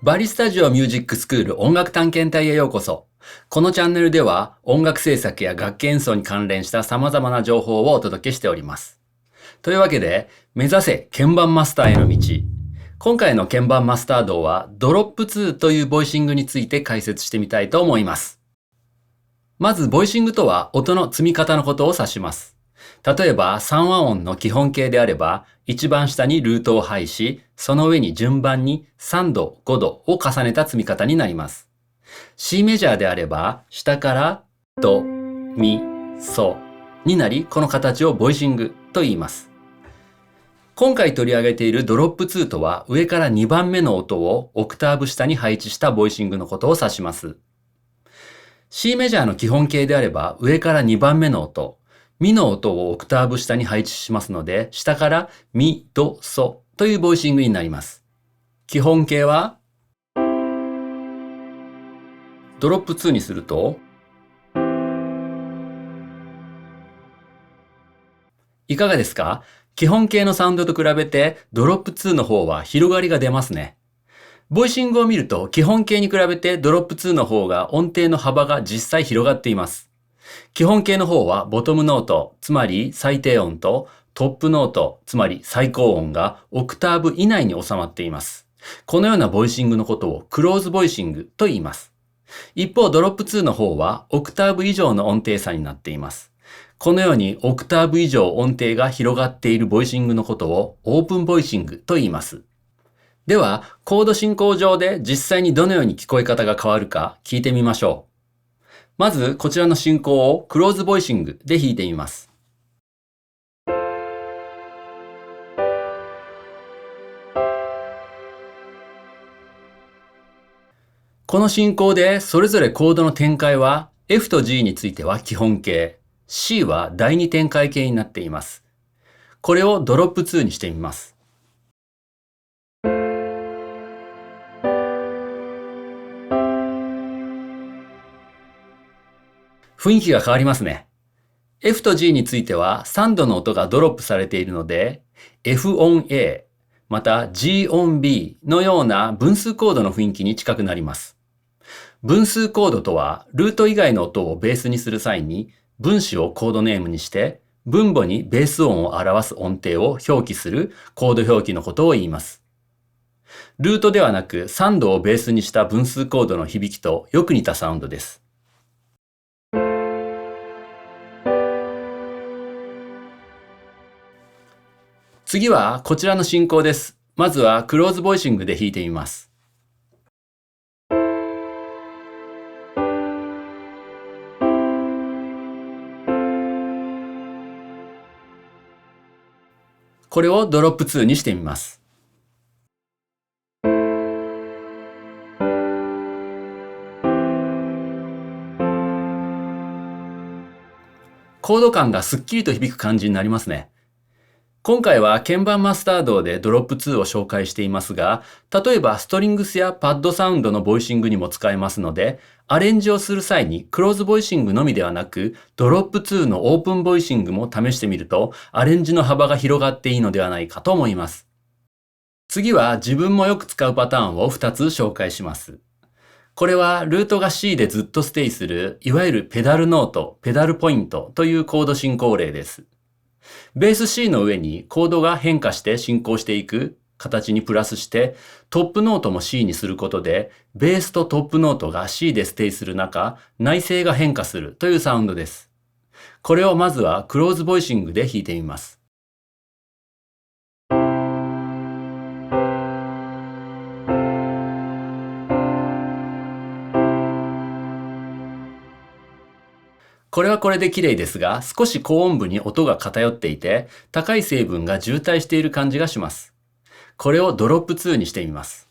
バリスタジオミュージックスクール音楽探検隊へようこそ。このチャンネルでは音楽制作や楽器演奏に関連した様々な情報をお届けしております。というわけで、目指せ鍵盤マスターへの道。今回の鍵盤マスター道はドロップ2というボイシングについて解説してみたいと思います。まず、ボイシングとは音の積み方のことを指します。例えば、3和音の基本形であれば、一番下にルートを配し、その上に順番に3度、5度を重ねた積み方になります。C メジャーであれば、下からド、ミ、ソになり、この形をボイシングと言います。今回取り上げているドロップ2とは、上から2番目の音をオクターブ下に配置したボイシングのことを指します。C メジャーの基本形であれば、上から2番目の音、ミの音をオクターブ下に配置しますので、下からミ、ド、ソというボイシングになります。基本形は、ドロップ2にすると、いかがですか？基本形のサウンドと比べて、ドロップ2の方は広がりが出ますね。ボイシングを見ると、基本形に比べてドロップ2の方が音程の幅が実際広がっています。基本形の方はボトムノート、つまり最低音とトップノート、つまり最高音がオクターブ以内に収まっています。このようなボイシングのことをクローズボイシングと言います。一方、ドロップ2の方はオクターブ以上の音程差になっています。このようにオクターブ以上音程が広がっているボイシングのことをオープンボイシングと言います。では、コード進行上で実際にどのように聞こえ方が変わるか聞いてみましょう。まず、こちらの進行をクローズボイシングで弾いてみます。この進行でそれぞれコードの展開は F と G については基本形、C は第二展開形になっています。これをドロップ2にしてみます。雰囲気が変わりますね。F と G については3度の音がドロップされているので F 音 A、また G 音 B のような分数コードの雰囲気に近くなります。分数コードとはルート以外の音をベースにする際に分子をコードネームにして分母にベース音を表す音程を表記するコード表記のことを言います。ルートではなく3度をベースにした分数コードの響きとよく似たサウンドです。次はこちらの進行です。まずはクローズボイシングで弾いてみます。これをドロップ2にしてみます。コード感がすっきりと響く感じになりますね。今回は鍵盤マスター道でドロップ2を紹介していますが、例えばストリングスやパッドサウンドのボイシングにも使えますので、アレンジをする際にクローズボイシングのみではなく、ドロップ2のオープンボイシングも試してみると、アレンジの幅が広がっていいのではないかと思います。次は自分もよく使うパターンを2つ紹介します。これはルートが C でずっとステイする、いわゆるペダルノート、ペダルポイントというコード進行例です。ベース C の上にコードが変化して進行していく形にプラスしてトップノートも C にすることでベースとトップノートが C でステイする中内声が変化するというサウンドです。これをまずはクローズボイシングで弾いてみます。これはこれで綺麗ですが、少し高音部に音が偏っていて、高い成分が渋滞している感じがします。これをドロップ2にしてみます。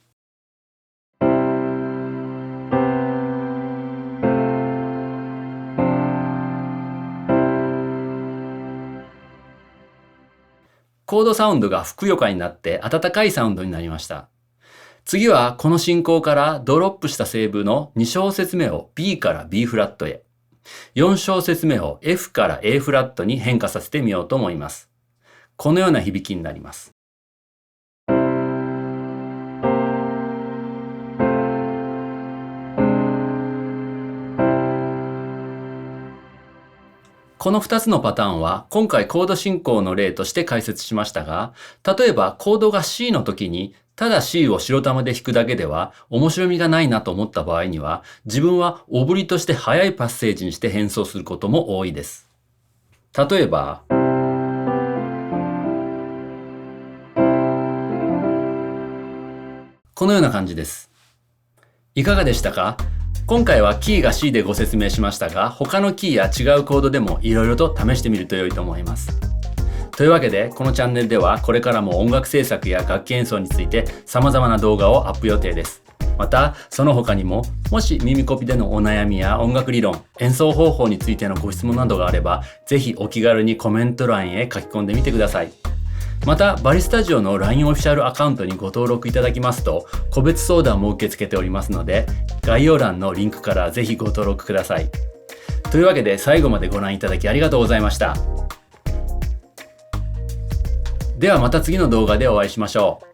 コードサウンドがふくよかになって温かいサウンドになりました。次はこの進行からドロップした声部の2小節目を B から B フラットへ。4小節目を F から A フラットに変化させてみようと思います。このような響きになります。この2つのパターンは今回コード進行の例として解説しましたが、例えばコードが C の時にただ C を白玉で弾くだけでは面白みがないなと思った場合には、自分はオブリとして速いパッセージにして変奏することも多いです。例えば、このような感じです。いかがでしたか？今回はキーが C でご説明しましたが、他のキーや違うコードでもいろいろと試してみると良いと思います。というわけで、このチャンネルではこれからも音楽制作や楽器演奏について様々な動画をアップ予定です。また、その他にも、もし耳コピでのお悩みや音楽理論、演奏方法についてのご質問などがあれば、ぜひお気軽にコメント欄へ書き込んでみてください。また、バリスタジオの LINE オフィシャルアカウントにご登録いただきますと、個別相談も受け付けておりますので、概要欄のリンクからぜひご登録ください。というわけで、最後までご覧いただきありがとうございました。ではまた次の動画でお会いしましょう。